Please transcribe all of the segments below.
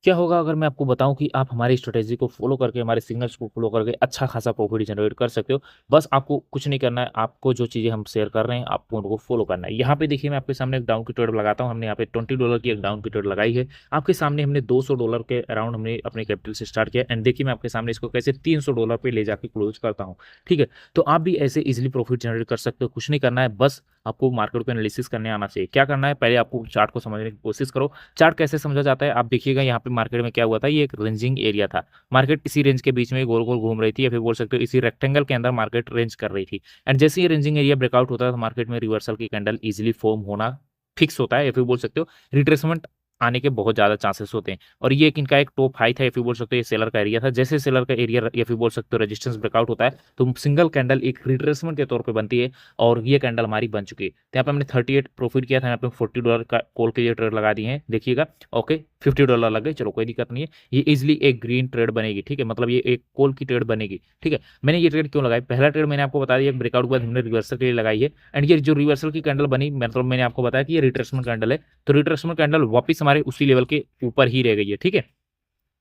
क्या होगा अगर मैं आपको बताऊं कि आप हमारी स्ट्रेटेजी को फॉलो करके, हमारे सिग्नल्स को फॉलो करके अच्छा खासा प्रॉफिट जनरेट कर सकते हो। बस आपको कुछ नहीं करना है, आपको जो चीज़ें हम शेयर कर रहे हैं आपको उनको फॉलो करना है। यहाँ पे देखिए मैं आपके सामने एक डाउन की ट्रेड लगाता हूँ। हमने यहाँ पे $20 की एक डाउन की ट्रेड लगाई है। आपके सामने हमने $200 के अराउंड हमने अपने कैपिटल से स्टार्ट किया एंड देखिए मैं आपके सामने इसको कैसे $300 पे ले जाके क्लोज करता हूँ। ठीक है, तो आप भी ऐसे इजिली प्रॉफिट जनरेट कर सकते हो। कुछ नहीं करना है, बस आपको मार्केट को एनालिसिस करने आना चाहिए। क्या करना है, पहले आपको चार्ट को समझने की कोशिश करो। चार्ट कैसे समझा जाता है आप देखिएगा। यहाँ पे मार्केट में क्या हुआ था, ये एक रेंजिंग एरिया था। मार्केट इसी रेंज के बीच में गोल गोल घूम रही थी, या फिर बोल सकते हो इसी रेक्टेंगल के अंदर मार्केट रेंज कर रही थी। एंड जैसे ये रेंजिंग एरिया ब्रेकआउट होता है तो मार्केट में रिवर्सल की कैंडल इजीली फॉर्म होना फिक्स होता है, या फिर बोल सकते हो रिट्रेसमेंट आने के बहुत ज्यादा चांसेस होते हैं। और ये इनका एक टॉप हाई था, या फिर बोल सकते हो ये सेलर का एरिया था। जैसे सेलर का एरिया या फिर बोल सकते हो रेजिस्टेंस ब्रेकआउट होता है तो सिंगल कैंडल एक रिट्रेसमेंट के तौर पे बनती है, और ये कैंडल हमारी बन चुकी है। तो यहाँ पे हमने 38 प्रॉफिट किया था, यहाँ पे $40 का कॉल के लिए ट्रेड लगा दिए हैं देखिएगा। ओके, $50 लग गए, चलो कोई दिक्कत नहीं है। ये इजिली एक ग्रीन ट्रेड बनेगी, ठीक है, मतलब ये एक कॉल की ट्रेड बनेगी। ठीक है, मैंने ये ट्रेड क्यों लगाई, पहला ट्रेड मैंने आपको बता दिया ब्रेकआउट के बाद हमने रिवर्सल के लिए लगाई है। एंड ये जो रिवर्सल की कैंडल बनी, मतलब मैंने आपको बताया कि ये रिट्रेसमेंट कैंडल है, तो रिट्रेसमेंट कैंडल वापस हमारे उसी लेवल के ऊपर ही रह गई है। ठीक है,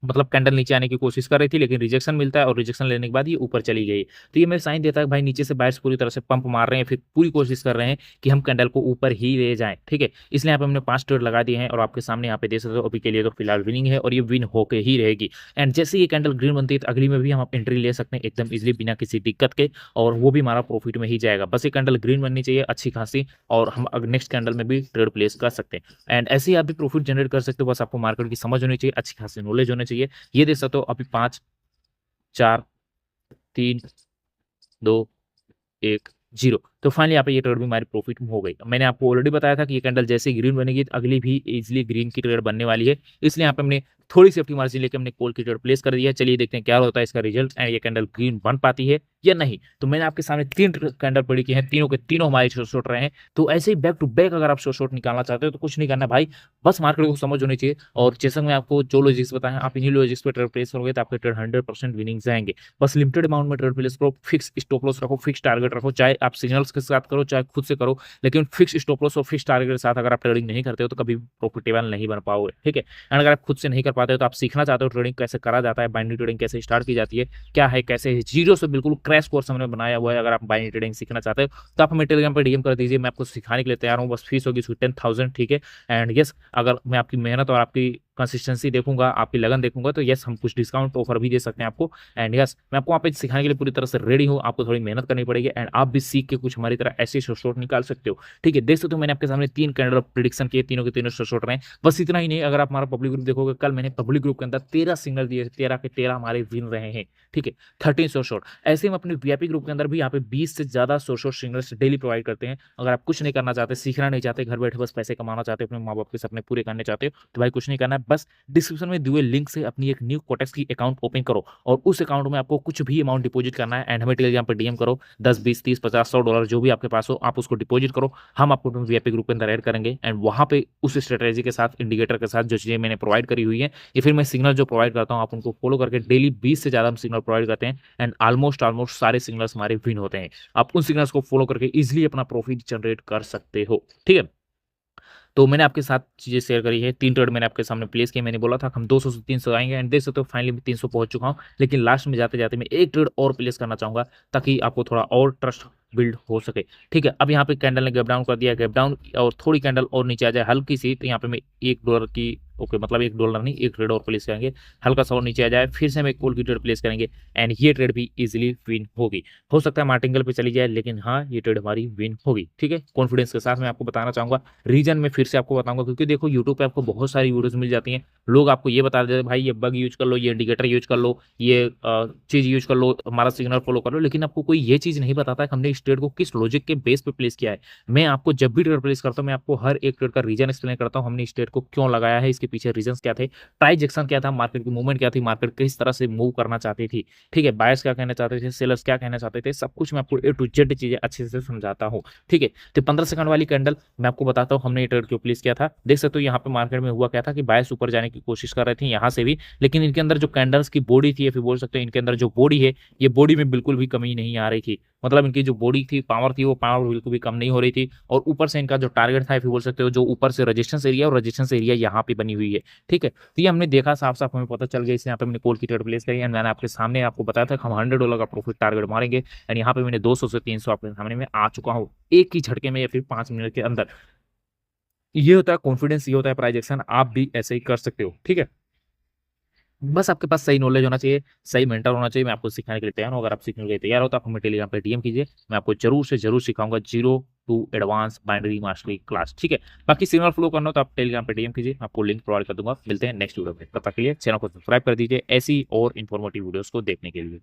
मतलब कैंडल नीचे आने की कोशिश कर रही थी लेकिन रिजेक्शन मिलता है, और रिजेक्शन लेने के बाद ये ऊपर चली गई। तो ये मेरे साइन देता है भाई नीचे से बायर्स पूरी तरह से पंप मार रहे हैं, फिर पूरी कोशिश कर रहे हैं कि हम कैंडल को ऊपर ही ले जाएं। ठीक है, इसलिए यहाँ पे हमने 5 ट्रेड लगा दिए हैं, और आपके सामने यहाँ पे देख सकते हो अभी के लिए तो फिलहाल विनिंग है, और ये विन होके ही रहेगी। एंड जैसे ये कैंडल ग्रीन बनती है तो अगली में भी हम एंट्री ले सकते हैं एकदम इजिली बिना किसी दिक्कत के, और वो भी हमारा प्रॉफिट में ही जाएगा। बस ये कैंडल ग्रीन बननी चाहिए अच्छी खासी, और हम नेक्स्ट कैंडल में भी ट्रेड प्लेस कर सकते हैं। एंड ऐसे ही आप भी प्रॉफिट जनरेट कर सकते हो, बस आपको मार्केट की समझ होनी चाहिए, अच्छी खासी नॉलेज होनी चाहिए। ये देख सकते हो अभी 5 4 3 2 1 0, तो फाइनली यहाँ पे ये ट्रेड भी हमारी प्रॉफिट में हो गई। मैंने आपको ऑलरेडी बताया था कि ये कैंडल जैसे ग्रीन बनेगी तो अगली भी इजिली ग्रीन की ट्रेड बनने वाली है, इसलिए यहाँ पे हमने थोड़ी सेफ्टी मार्जिन लेके हमने कॉल की ट्रेड प्लेस कर दिया है। चलिए देखते हैं क्या होता है इसका रिजल्ट, एंड ये कैंडल ग्रीन बन पाती है या नहीं। तो मैंने आपके सामने 3 कैंडल पड़ी की हैं, तीनों के तीनों हमारे शॉर्ट रहे हैं। तो ऐसे ही बैक टू बैक अगर आप शॉर्ट निकालना चाहते हो तो कुछ नहीं करना भाई, बस मार्केट को समझ होनी चाहिए। और जैसा मैं आपको जो लॉजिक्स बताएं आप इन्हीं लॉजिक्स पे ट्रेड प्लेस करोगे तो आपके ट्रेड 100% विनिंग जाएंगे। बस लिमिटेड अमाउंट में ट्रेड प्लेस करो, फिक्स स्टॉप लॉस रखो, फिक्स टारगेट रखो, चाहे आप सिग्नल्स के साथ करो चाहे खुद से करो, लेकिन फिक्स स्टॉप लॉस और फिक्स टारगेट के साथ अगर आप ट्रेडिंग नहीं करते हो तो कभी प्रॉफिटेबल नहीं बन पाओगे। ठीक है, एंड अगर आप खुद से नहीं कर पाते हो तो आप सीखना चाहते हो ट्रेडिंग कैसे करा जाता है, बाइनरी ट्रेडिंग कैसे स्टार्ट की जाती है, क्या है कैसे है, जीरो से बिल्कुल क्रैश कोर्स हमने बनाया हुआ है। अगर आप बाइनरी ट्रेडिंग सीखना चाहते हो तो आप हमें टेलीग्राम पर डीएम कर दीजिए, मैं आपको सिखाने के लिए तैयार हूँ। बस फीस होगी उसकी 10,000। ठीक है, एंड यस अगर मैं आपकी मेहनत और आपकी कंसिस्टेंसी देखूंगा, आपकी लगन देखूंगा, तो यस हम कुछ डिस्काउंट ऑफर भी दे सकते हैं आपको। एंड यस मैं आपको वहाँ पे सिखाने के लिए पूरी तरह से रेडी हूँ, आपको थोड़ी मेहनत करनी पड़ेगी एंड आप भी सीख के कुछ हमारी तरह ऐसे शॉर्ट निकाल सकते हो। ठीक है, देख सकते हो मैंने आपके सामने 3 कैंडल प्रिडिक्शन किए, तीनों के तीनों शॉर्ट रहे हैं। बस इतना ही नहीं, अगर आप हमारा पब्लिक ग्रुप देखोगे, कल मैंने पब्लिक ग्रुप के अंदर 13 सिग्नल दिए, 13 के 13 हमारे विन रहे हैं। ठीक है, 13 शॉर्ट। ऐसे हम अपने वीआईपी ग्रुप के अंदर भी यहाँ पे 20 से ज्यादा शॉर्ट सिग्नल्स डेली प्रोवाइड करते हैं। अगर आप कुछ नहीं करना चाहते, सीखना नहीं चाहते, घर बैठे बस पैसे कमाना चाहते हो, अपने माँ बाप के सपने पूरे करने चाहते हो, तो भाई कुछ नहीं करना है, बस डिस्क्रिप्शन में दिए हुए लिंक से अपनी एक न्यू कोटेक्स की अकाउंट ओपन करो, और उस अकाउंट में आपको कुछ भी अमाउंट डिपॉजिट करना है एंड हमें टेलीग्राम पर डीएम करो। 10 20 30 50 $100 जो भी आपके पास हो आप उसको डिपॉजिट करो, हम आपको वीआईपी ग्रुप के अंदर ऐड करेंगे। एंड वहां पे उस स्ट्रेटेजी के साथ, इंडिकेटर के साथ जो चीजें मैंने प्रोवाइड करी हुई है, या फिर मैं सिग्नल जो प्रोवाइड करता हूँ आप उनको फॉलो करके डेली 20 से ज्यादा हम सिग्नल प्रोवाइड करते हैं, एंड ऑलमोस्ट सारे सिग्नल्स हमारे विन होते हैं। आप उन सिग्नल्स को फॉलो करके इजिली अपना प्रॉफिट जनरेट कर सकते हो। ठीक है, तो मैंने आपके साथ चीजें शेयर करी है, 3 ट्रेड मैंने आपके सामने प्लेस किए। मैंने बोला था हम 200 से 300 आएंगे, एंड देख सकते हो फाइनली मैं 300 पहुंच चुका हूं। लेकिन लास्ट में जाते जाते मैं एक ट्रेड और प्लेस करना चाहूंगा ताकि आपको थोड़ा और ट्रस्ट बिल्ड हो सके। ठीक है, अब यहाँ पे कैंडल ने गैप डाउन कर दिया, गैप डाउन और थोड़ी कैंडल और नीचे आ जाए हल्की सी, तो यहाँ पे मैं $1 की ओके मतलब $1 नहीं, एक ट्रेड और प्लेस करेंगे, हल्का सा और नीचे आ जाए फिर से हम एक कॉल की ट्रेड प्लेस करेंगे, एंड ये ट्रेड भी इजीली विन होगी। हो सकता है मार्टिंगल पे चली जाए, लेकिन हाँ ये ट्रेड हमारी विन होगी। ठीक है, कॉन्फिडेंस के साथ मैं आपको बताना चाहूंगा। रीजन में फिर से आपको बताऊंगा, क्योंकि देखो यूट्यूब पे आपको बहुत सारी वीडियोस मिल जाती हैं, लोग आपको ये बता देते हैं भाई ये बग यूज कर लो, ये इंडिकेटर यूज कर लो, ये चीज यूज कर लो, हमारा सिग्नल फॉलो कर लो, लेकिन आपको कोई ये चीज नहीं बताता कि हमने इस ट्रेड को किस लॉजिक के बेस पे प्लेस किया है। मैं आपको जब भी ट्रेड प्लेस करता हूँ मैं आपको हर एक ट्रेड का रीजन एक्सप्लेन करता हूँ, हमने इस ट्रेड को क्यों लगाया है, इसके पीछे रीजन क्या थे, ट्रांजैक्शन क्या था, मार्केट की मूवमेंट क्या थी, मार्केट किस तरह से मूव करना चाहती थी। ठीक है, बायर्स क्या कहना चाहते थे, सेलर्स क्या कहना चाहते थे, सब कुछ मैं आपको ए टू जेड चीजें अच्छे से समझाता हूँ। ठीक है, तो 15 सेकंड वाली कैंडल मैं आपको बताता हूँ हमने ये ट्रेड क्यों प्लेस किया था। देख सकते हो यहाँ पे मार्केट में हुआ क्या था कि बायर्स ऊपर जाने की की कोशिश कर रहे थे यहाँ से भी, लेकिन इनके अंदर जो कैंडल्स की बॉडी थी या फिर बोल सकते हो इनके अंदर जो बॉडी है, ये बॉडी में बिल्कुल भी कमी नहीं आ रही थी। मतलब इनकी जो बॉडी थी, पावर थी, वो पावर बिल्कुल भी कम नहीं हो रही थी। और ऊपर से इनका जो टारगेट था या फिर बोल सकते हो जो ऊपर से रेजिस्टेंस एरिया और रेजिस्टेंस एरिया यहाँ पे बनी हुई है, ठीक है। तो ये हमने देखा, साफ साफ हमें पता चल गया। इसे यहाँ पे मैंने कॉल की ट्रेड प्लेस करी एंड मैंने आपके सामने आपको बताया था कि हम $100 का प्रॉफिट टारगेट मारेंगे एंड यहाँ पे मैंने 200 से 300 आपके सामने में आ चुका हूँ एक ही झटके में या फिर 5 मिनट के अंदर। ये होता है कॉन्फिडेंस, ये होता है प्राइस एक्शन। आप भी ऐसे ही कर सकते हो, ठीक है। बस आपके पास सही नॉलेज होना चाहिए, सही मेंटर होना चाहिए। मैं आपको सिखाने के लिए तैयार हूँ। अगर आप सीखने के लिए तैयार हो तो आप हमें टेलीग्राम पे डीएम कीजिए, मैं आपको जरूर से जरूर सिखाऊंगा 0 to advance binary mastery class, ठीक है। बाकी सिग्नल फ्लो करना हो तो आप टेलीग्राम पे डीएम कीजिए, मैं आपको लिंक प्रोवाइड कर दूंगा। मिलते हैं नेक्स्ट वीडियो में, तब तक के लिए चैनल को सब्सक्राइब कर दीजिए ऐसी और इन्फॉर्मेटिव वीडियोस को देखने के लिए।